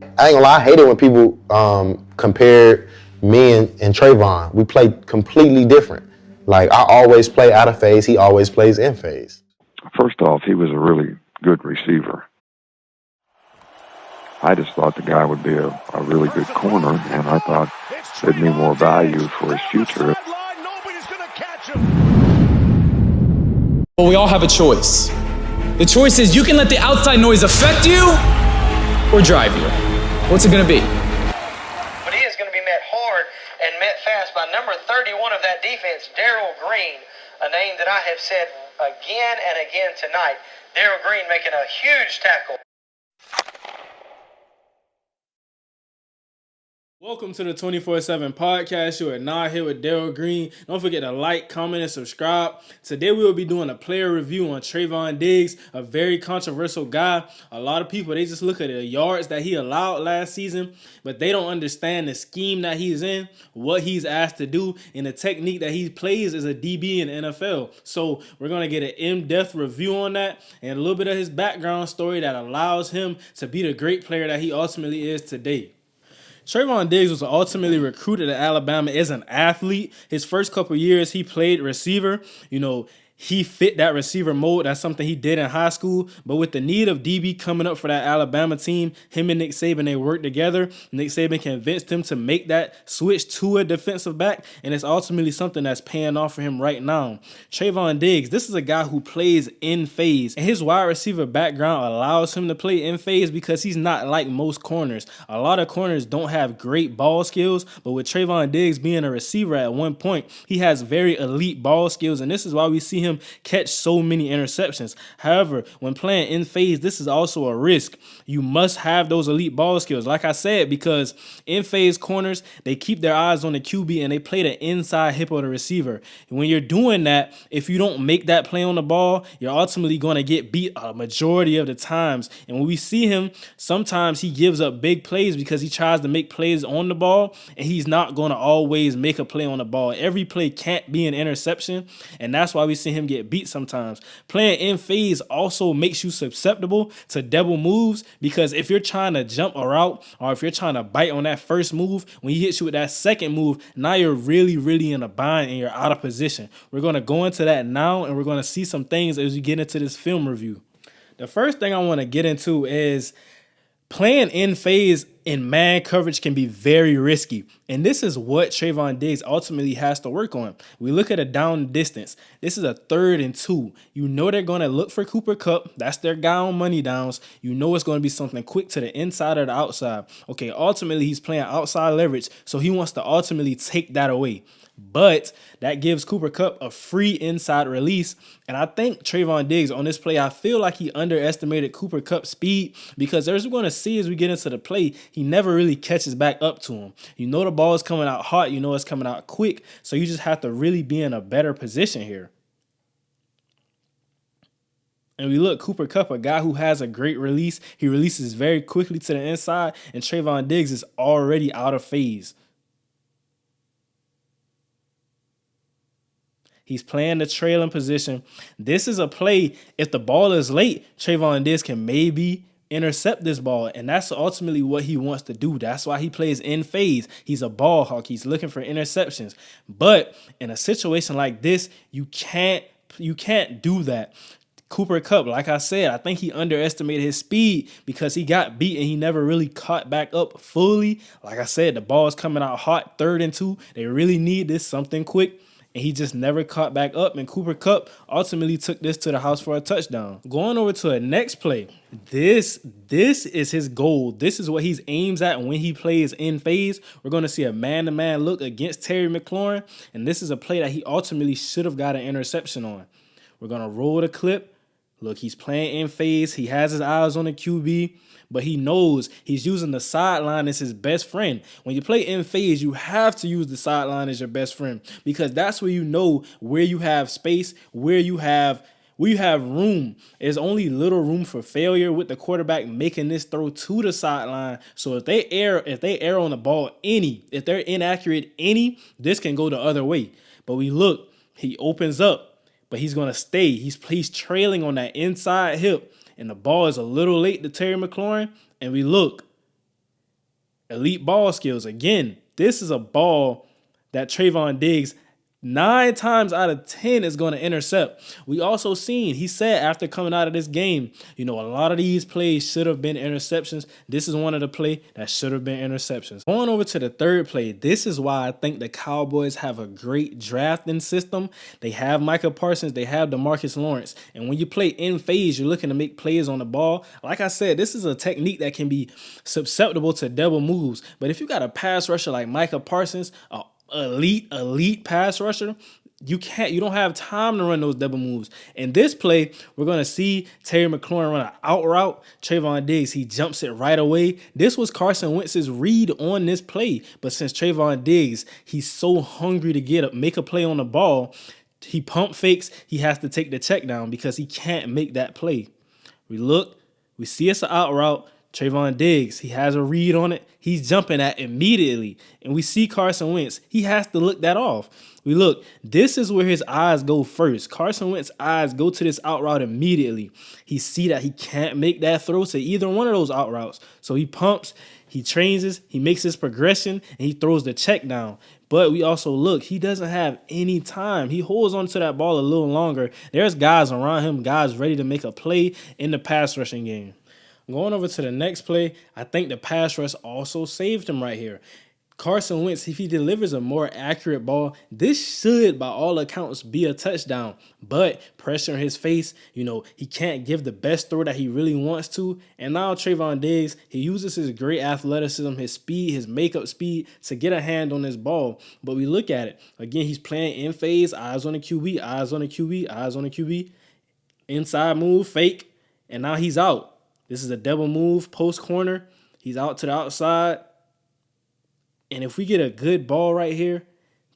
I ain't gonna lie, I hate it when people compare me and Trevon. We play completely different. Like, I always play out of phase. He always plays in phase. First off, he was a really good receiver. I just thought the guy would be a really good corner, and I thought there'd be more value for his future. Well, we all have a choice. The choice is you can let the outside noise affect you or drive you. What's it going to be? But he is going to be met hard and met fast by number 31 of that defense, Daryl Green, a name that I have said again and again tonight. Daryl Green making a huge tackle. Welcome to the 24/7 podcast. You are now here with Daryl Green. Don't forget to like, comment, and subscribe. Today we will be doing a player review on Trevon Diggs, a very controversial guy. A lot of people, they just look at the yards that he allowed last season, but they don't understand the scheme that he's in, what he's asked to do, and the technique that he plays as a DB in the NFL. So we're going to get an in-depth review on that and a little bit of his background story that allows him to be the great player that he ultimately is today. Trevon Diggs was ultimately recruited to Alabama as an athlete. His first couple years, he played receiver. He fit that receiver mold. That's something he did in high school. But with the need of DB coming up for that Alabama team, him and Nick Saban, they worked together. Nick Saban convinced him to make that switch to a defensive back, and it's ultimately something that's paying off for him right now. Trevon Diggs, this is a guy who plays in phase, and his wide receiver background allows him to play in phase because he's not like most corners. A lot of corners don't have great ball skills, but with Trevon Diggs being a receiver at one point, he has very elite ball skills, and this is why we see him catch so many interceptions. However, when playing in phase, this is also a risk. You must have those elite ball skills. Like I said, because in phase corners, they keep their eyes on the QB and they play the inside hip of the receiver. And when you're doing that, if you don't make that play on the ball, you're ultimately going to get beat a majority of the times. And when we see him, sometimes he gives up big plays because he tries to make plays on the ball, and he's not going to always make a play on the ball. Every play can't be an interception, and that's why we see him get beat sometimes. Playing in phase also makes you susceptible to double moves, because if you're trying to jump a route or if you're trying to bite on that first move, when he hits you with that second move, now you're really in a bind and you're out of position. We're going to go into that now, and we're going to see some things as we get into this film review. The first thing I want to get into is playing in phase in man coverage can be very risky, and this is what Trevon Diggs ultimately has to work on. We look at a down distance. This is a 3rd and 2. You know they're going to look for Cooper Kupp. That's their guy on money downs. You know it's going to be something quick to the inside or the outside. Okay, ultimately he's playing outside leverage, so he wants to ultimately take that away. But that gives Cooper Kupp a free inside release. And I think Trevon Diggs on this play, I feel like he underestimated Cooper Kupp's speed, because as we're going to see as we get into the play, he never really catches back up to him. You know the ball is coming out hot. You know it's coming out quick. So you just have to really be in a better position here. And we look, Cooper Kupp, a guy who has a great release. He releases very quickly to the inside, and Trevon Diggs is already out of phase. He's playing the trailing position. This is a play. If the ball is late, Trevon Diggs can maybe intercept this ball, and that's ultimately what he wants to do. That's why he plays in phase. He's a ball hawk. He's looking for interceptions. But in a situation like this, you can't do that. Cooper Kupp, like I said, I think he underestimated his speed because he got beat and he never really caught back up fully. Like I said, the ball is coming out hot, 3rd and 2. They really need this something quick, and he just never caught back up, and Cooper Kupp ultimately took this to the house for a touchdown. Going over to a next play, this is his goal. This is what he aims at when he plays in phase. We're going to see a man-to-man look against Terry McLaurin, and this is a play that he ultimately should have got an interception on. We're going to roll the clip. Look, he's playing in phase. He has his eyes on the QB, but he knows he's using the sideline as his best friend. When you play in phase, you have to use the sideline as your best friend, because that's where you know where you have space, where you have room. There's only little room for failure with the quarterback making this throw to the sideline. So if they err on the ball if they're inaccurate this can go the other way. But we look, he opens up, but he's going to stay. He's trailing on that inside hip, and the ball is a little late to Terry McLaurin, and we look. elite ball skills. Again, this is a ball that Trevon Diggs 9 times out of 10 is going to intercept. We also seen, he said after coming out of this game, a lot of these plays should have been interceptions. This is one of the play that should have been interceptions. Going over to the third play, this is why I think the Cowboys have a great drafting system. They have Micah Parsons, they have DeMarcus Lawrence. And when you play in phase, you're looking to make plays on the ball. Like I said, this is a technique that can be susceptible to double moves. But if you got a pass rusher like Micah Parsons, elite pass rusher, you don't have time to run those double moves. In this play, we're going to see Terry McLaurin run an out route. Trevon Diggs, he jumps it right away. This was Carson Wentz's read on this play. But since Trevon Diggs, he's so hungry to make a play on the ball, he pump fakes. He has to take the check down because he can't make that play. We see it's an out route. Trevon Diggs, he has a read on it. He's jumping at immediately. And we see Carson Wentz. He has to look that off. This is where his eyes go first. Carson Wentz's eyes go to this out route immediately. He see that he can't make that throw to either one of those out routes. So he pumps, he trains, he makes his progression, and he throws the check down. But we also he doesn't have any time. He holds on to that ball a little longer. There's guys around him, guys ready to make a play in the pass rushing game. Going over to the next play, I think the pass rush also saved him right here. Carson Wentz, if he delivers a more accurate ball, this should, by all accounts, be a touchdown. But pressure in his face, he can't give the best throw that he really wants to. And now Trevon Diggs, he uses his great athleticism, his speed, his makeup speed to get a hand on this ball. But we look at it. Again, he's playing in phase, eyes on the QB, eyes on the QB, eyes on the QB. Inside move, fake, and now he's out. This is a double move, post corner. He's out to the outside. And if we get a good ball right here,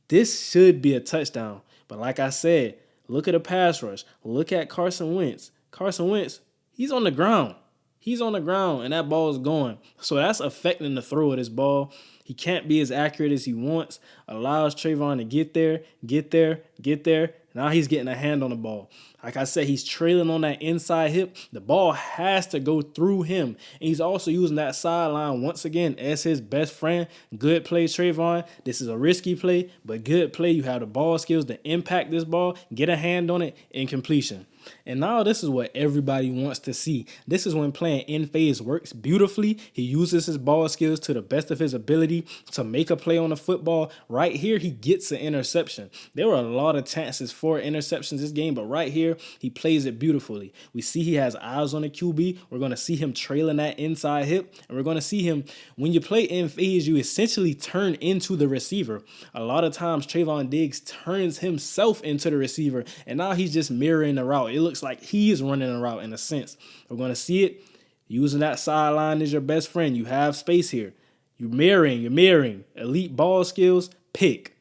this should be a touchdown. But like I said, look at the pass rush. Look at Carson Wentz. Carson Wentz, he's on the ground. He's on the ground, and that ball is going. So that's affecting the throw of this ball. He can't be as accurate as he wants. Allows Trevon to get there. Now he's getting a hand on the ball. Like I said, he's trailing on that inside hip. The ball has to go through him. And he's also using that sideline once again as his best friend. Good play, Trevon. This is a risky play, but good play. You have the ball skills to impact this ball, get a hand on it, and completion. And now this is what everybody wants to see. This is when playing in phase works beautifully. He uses his ball skills to the best of his ability to make a play on the football. Right here, he gets an interception. There were a lot of chances for interceptions this game, but right here, he plays it beautifully. We see he has eyes on the QB. We're going to see him trailing that inside hip, and we're going to see him, when you play in phase, you essentially turn into the receiver. A lot of times, Trevon Diggs turns himself into the receiver, and now he's just mirroring the route. It looks like he is running a route in a sense. We're going to see it. Using that sideline as your best friend. You have space here. You're mirroring. Elite ball skills, pick.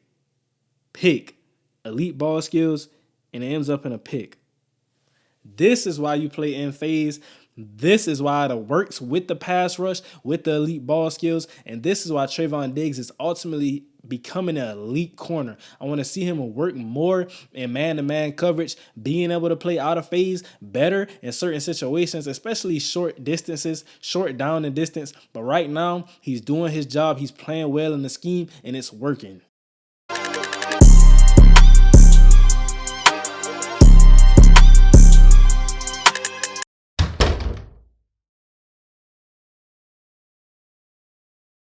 Elite ball skills, and it ends up in a pick. This is why you play in phase. This is why it works with the pass rush, with the elite ball skills, and this is why Trevon Diggs is ultimately becoming an elite corner. I want to see him work more in man-to-man coverage, being able to play out of phase better in certain situations, especially short distances, short down and distance. But right now, he's doing his job. He's playing well in the scheme, and it's working.